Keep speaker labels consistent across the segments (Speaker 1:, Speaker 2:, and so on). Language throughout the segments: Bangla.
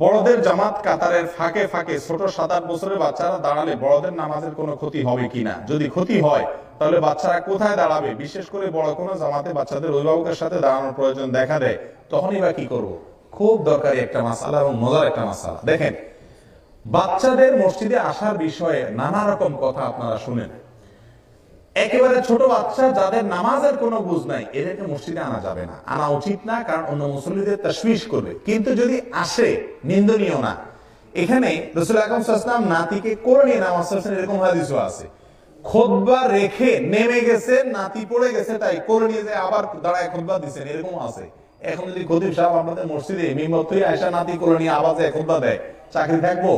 Speaker 1: বড়দের জামাত কাতারের ফাঁকে ফাঁকে ছোট 7-8 বছরের বাচ্চারা দাঁড়ালে বড়দের নামাজের কোনো ক্ষতি হবে কিনা, যদি ক্ষতি হয় তাহলে বাচ্চারা কোথায় দাঁড়াবে, বিশেষ করে বড় কোনো জামাতে বাচ্চাদের অভিভাবকের সাথে দাঁড়ানোর প্রয়োজন দেখা দেয়, তখনই বা কি করবো? খুব দরকারি একটা মাসালা এবং মজার একটা মাসালা। দেখেন, বাচ্চাদের মসজিদে আসার বিষয়ে নানা রকম কথা আপনারা শুনেন। একেবারে ছোট বাচ্চা যাদের নামাজের কোনো বুঝ নাই, এদেরকে মসজিদে আনা যাবে না, আনা উচিত না, কারণ অন্য মুসল্লিদের তাশবিশ করবে। কিন্তু যদি আসে, নিন্দনীয় না। এখানে রাসূল আকরাম সাল্লাল্লাহু আলাইহি ওয়াসাল্লাম নাতিকে কোলে নিয়ে নামাজ পড়ছেন, এরকম হাদিসও আছে। খুতবা রেখে নেমে গেছেন, নাতি পড়ে গেছে, তাই কোলে নিয়ে যায় আবার দাঁড়ায় খুতবা দিবেন, এরকম আছে। এখন যদি খতিব সাহেব আপনাদের মসজিদে মিম্বর থেকে আয়েশা নাতি কোলে নিয়ে আবার যায় খুতবা দেয়, চাকরি থাকবো?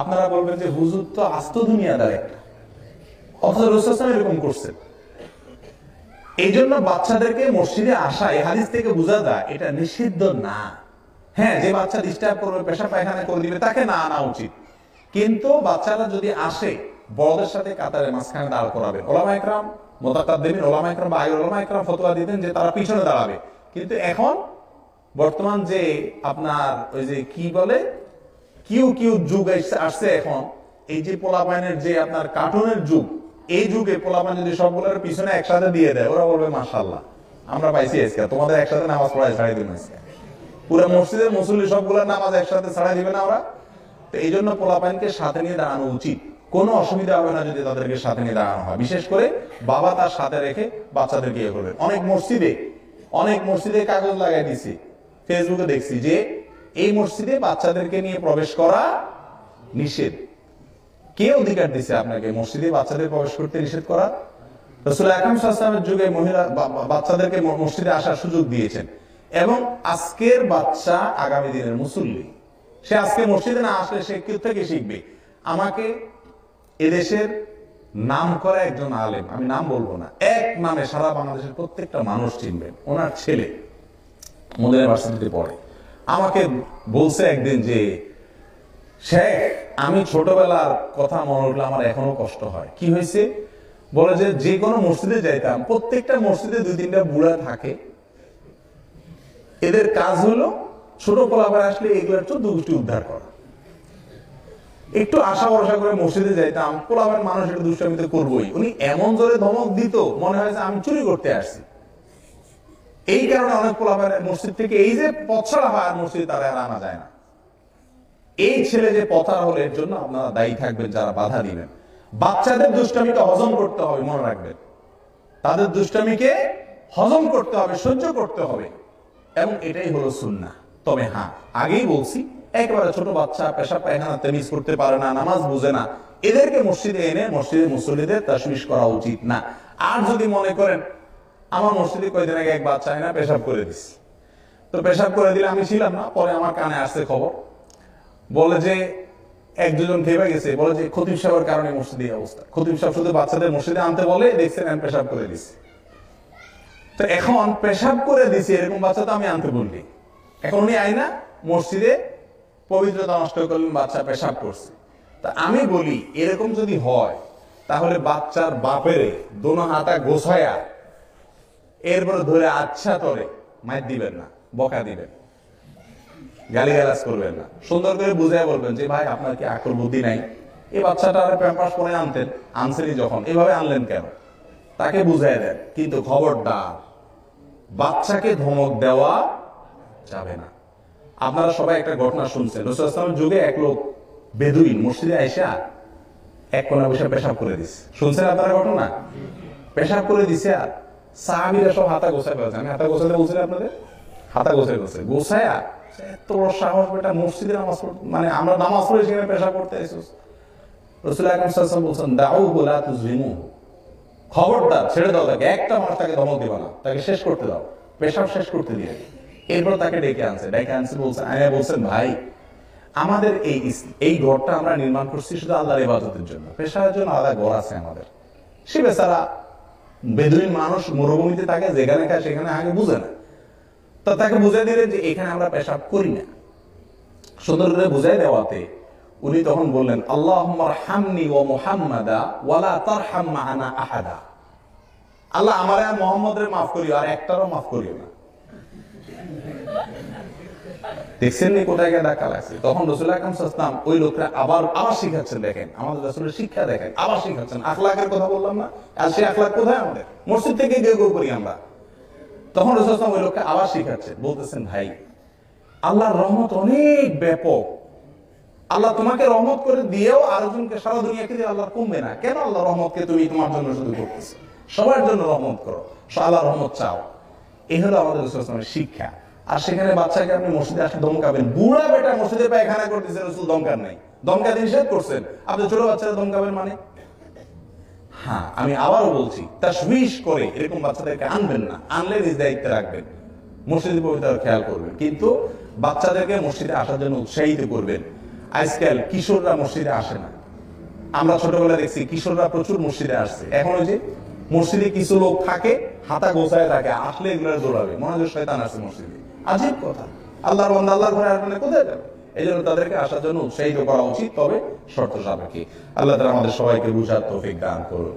Speaker 1: আপনারা বলবেন যে হুজুর তো আস্ত দুনিয়াদার একটা, অথচ রাসূল সাল্লাল্লাহু আলাইহি ওয়াসাল্লাম এরকম করছেন। এই জন্য বাচ্চাদেরকে মসজিদে আসা, এই হাদিস থেকে বোঝা যায় এটা নিষিদ্ধ না। হ্যাঁ, যে বাচ্চা ডিস্টার্ব করবে, পেশাব পায়খানা করে দিবে, তাকে না আনা উচিত। কিন্তু বাচ্চারা যদি আসে, বড়দের সাথে কাতারের মাঝখানে দাঁড় করাবে। ওলামায়ে কেরাম, মুতাকাদ্দিমিন ওলামায়ে কেরাম বা আগের ওলামায়ে কেরাম ফতোয়া দিতেন যে তারা পিছনে দাঁড়াবে। কিন্তু এখন বর্তমান যে আপনার ওই যে কি বলে কিউ যুগ আসছে এখন, এই যে পোলাপাইনের যে আপনার কার্টুনের যুগ, এই যুগে পোলাপাইন যদি সবগুলোর পিছনে একসাথে দিয়ে দেয়, ওরা বলবে মাশাআল্লাহ আমরা পাইছি আজকে, তোমাদের একসাথে নামাজ পড়ায় ছাড়াই দিন আজকে, পুরো মসজিদের মুসল্লি সবগুলোর নামাজ একসাথে ছাড়াই দিবে না ওরা। তো এই জন্য পোলাপাইনকে সাথে নিয়ে দাঁড়ানো উচিত, কোনো অসুবিধা হবে না যদি তাদেরকে সাথে নিয়ে দাঁড়ানো হয়। বিশেষ করে বাবা তার সাথে রেখে বাচ্চাদেরকে ইয়ে করবেন। অনেক মসজিদে কাগজ লাগাই দিছি, ফেসবুকে দেখছি যে এই মসজিদে বাচ্চাদেরকে নিয়ে প্রবেশ করা নিষেধ। কে অধিকার দিছে আপনাকে মসজিদে বাচ্চাদের প্রবেশ করতে নিষেধ করা? রাসূল আকরাম সাল্লাল্লাহু আলাইহি ওয়াসাল্লামের যুগে মহিলা বাচ্চাদেরকে মসজিদে আসার সুযোগ দিয়েছেন। এবং আজকের বাচ্চা আগামী দিনের মুসল্লি, সে আজকে মসজিদে না আসলে সে কি থেকে শিখবে? আমাকে এদেশের নাম করা একজন আলেম, আমি নাম বলবো না, এক নামে সারা বাংলাদেশের প্রত্যেকটা মানুষ চিনবেন, ওনার ছেলে মদিনা ইউনিভার্সিটিতে পড়ে, আমাকে বলছে একদিন যে শেখ, আমি ছোটবেলার কথা মনে উঠলে আমার এখনো কষ্ট হয়। কি হয়েছে? বলে যে কোনো মসজিদে যাইতাম, প্রত্যেকটা মসজিদে 2-3টা বুড়া থাকে, এদের কাজ হলো ছোট পোলাপান আসলে এগুলোর 14 গোষ্ঠী উদ্ধার করা। একটু আশা ভরসা করে মসজিদে যাইতাম, পোলাপান মানুষ একটু দুষ্টামিতে করবোই, উনি এমন জোরে ধমক দিত মনে হয় যে আমি চুরি করতে আসছি। এই কারণে অনেক পোলাপানের মসজিদ থেকে এই যে পথছাড়া হয়, আর মসজিদে তারা আর আনা যায় না। এই ছেলে যে পথা হলো, এর জন্য আপনারা দায়ী থাকবেন যারা বাধা দিবেন। বাচ্চাদের দুষ্টামিকে হজম করতে হবে, মনে রাখবেন, তাদের দুষ্টামিকে হজম করতে হবে, সহ্য করতে হবে, এবং এটাই হলো সুন্নাহ। তবে হ্যাঁ, আগেই বলছি, একেবারে ছোট বাচ্চা পেশাব পায়খানা তামিজ করতে পারে না, নামাজ বুঝে না, এদেরকে মসজিদে এনে মসজিদে মুসল্লিদের তাশবিশ করা উচিত না। আর যদি মনে করেন আমার মসজিদে কয়েকদিন আগে এক বাচ্চা না পেশাব করে দিচ্ছে, তো পেশাব করে দিলে আমি ছিলাম না, পরে আমার কানে আসছে খবর, বলে যে এক দুজন ভেবে গেছে, বলে যে খতিব সাহেবের কারণে মসজিদে অবস্থা, খতিব সাহেব শুধু বাচ্চাদের মসজিদে আনতে বলে, দেখছেন পেশাব করে দিচ্ছে। তো এখন পেশাব করে দিছে এরকম বাচ্চা তো আমি আনতে বললি, এখন উনি আইনা মসজিদে পবিত্রতা নষ্ট করলেন, বাচ্চা পেশাব করছে। তা আমি বলি এরকম যদি হয়, তাহলে বাচ্চার বাপের দোনো হাতা গোছায়া এরপরে ধরে আচ্ছা তরে মাইর দিবেন না, বকা দিবেন, গালিগালাজ করবেন না, সুন্দর করে বুঝাই বলবেন যে ভাই আপনার কি আকল বুদ্ধি নাই, এই বাচ্চাটা প্যাম্পাস পরে আনছেনই যখন, এভাবে আনলেন কেন, তাকে বুঝাই দেন। কিন্তু খবরদার বাচ্চাকে ধমক দেওয়া যাবে না। আপনারা সবাই একটা ঘটনা শুনছেন, রাসূল সাল্লাল্লাহু আলাইহি ওয়াসাল্লামের যুগে এক লোক বেদুইন মসজিদে আইসা এক কোণা বসে পেশাব করে দিছে, শুনছেন আপনারা ঘটনা? পেশাব করে দিছে, আর সাহাবীরা সব হাতা গোছায় ফেলছে। আমি হাতা গোছাতে বলছিলাম আপনাদের, হাতা গোছায়া এত বড় সাহস বেটা, মসজিদে নামাজ মানে আমরা নামাজ পড়ে সেখানে পেশাব করতে আইছিস। রাসূল আকরাম সাল্লাল্লাহু আলাইহি ওয়াসাল্লাম বলছেন দাউ ওয়ালা তুযলিমু, খবরদার ছেড়ে দাও তাকে, একটা মানুষ তাকে ধমক দিবা না, তাকে শেষ করতে দাও, পেশাব শেষ করতে দিয়ে। এরপর তাকে ডেকে আনছে বলছেন ভাই, আমাদের এই ঘরটা আমরা নির্মাণ করছি শুধু আল্লাহর ইবাদতের জন্য, পেশাবের জন্য আলাদা ঘর আছে আমাদের। সে বেচারা বেদুইন মানুষ, মরুভূমিতে থাকে, যেখানে খায় সেখানে আগে বুঝে না, তা তাকে বুঝাই দিলেন যে এখানে আমরা পেশাব করি না। সুন্দর করে বুঝাই দেওয়াতে উনি তখন বললেন আল্লাহুম্মা রহামনি ওয়া মুহাম্মাদা ওয়ালা তারহাম মা'ানা আহাদা, আল্লাহ আমারে আর মুহাম্মদরে মাফ করিও, আর একটারও মাফ করিও না। দেখছেন নি কোথায় গিয়ে ধাক্কা লাগছে। তখন রাসূল আকরাম সাল্লাল্লাহু আলাইহি ওয়াসাল্লাম ওই লোকরা আবার শিখাচ্ছেন। দেখেন আমাদের রাসূলের শিক্ষা দেখেন, আবার শিখাচ্ছেন। আখলাকের কথা বললাম না, আর সেই আখলাক কোথায় আমাদের? মসজিদ থেকে গিয়ে করি আমরা। তখন রাসূল সাল্লাল্লাহু আলাইহি ওয়াসাল্লাম ওই লোককে আবার শিখাচ্ছেন, বলতেছেন ভাই আল্লাহর রহমত অনেক ব্যাপক। আল্লাহ তোমাকে রহমত করে দিয়েও আরেকজনকে সারা দুনিয়াকে দিয়ে আল্লাহ কমবে না কেন? আল্লাহ রহমতকে তুমি তোমার জন্য শুধু করতেছো, সবার জন্য রহমত করো, আল্লাহ রহমত চাও। এই হলো আমাদের রাসূল সাল্লাল্লাহু আলাইহি ওয়াসাল্লামের শিক্ষা। আর সেখানে বাচ্চাকে আপনি মসজিদে আসলে দমকাবেন, বুড়া বেটা মসজিদে পায়খানা করতেছে, রাসূল দমকার নাই, দমকাতে নিষেধ করছেন, আপনি ছোট বাচ্চারা দমকাবেন মানে? হ্যাঁ, আমি আবারও বলছি, তাশবিশ করে এরকম বাচ্চাদেরকে আনবেন না, আনলে নিজ দায়িত্বে রাখবেন, মসজিদে পবিত্রতা খেয়াল করবেন, কিন্তু বাচ্চাদেরকে মসজিদে আসার জন্য উৎসাহিত করবেন। আজকাল কিশোররা মসজিদে আসে না, আমরা ছোটবেলায় দেখছি কিশোররা প্রচুর মসজিদে আসছে। এখন ওই যে মসজিদে কিছু লোক থাকে, হাতা গোছায় থাকে, আসলে এগুলো দৌড়াবে, মনে হয় শয়তান আসছে মসজিদে। আজীব কথা, আল্লাহর বান্দা আল্লাহর ঘরে আসবে না, কোথায় যাবে? এই জন্য তাদেরকে আসার জন্য উৎসাহিত করা উচিত, তবে শর্ত সাপেক্ষে। আল্লাহ তাআলা আমাদের সবাইকে বুঝার তৌফিক দান করুন।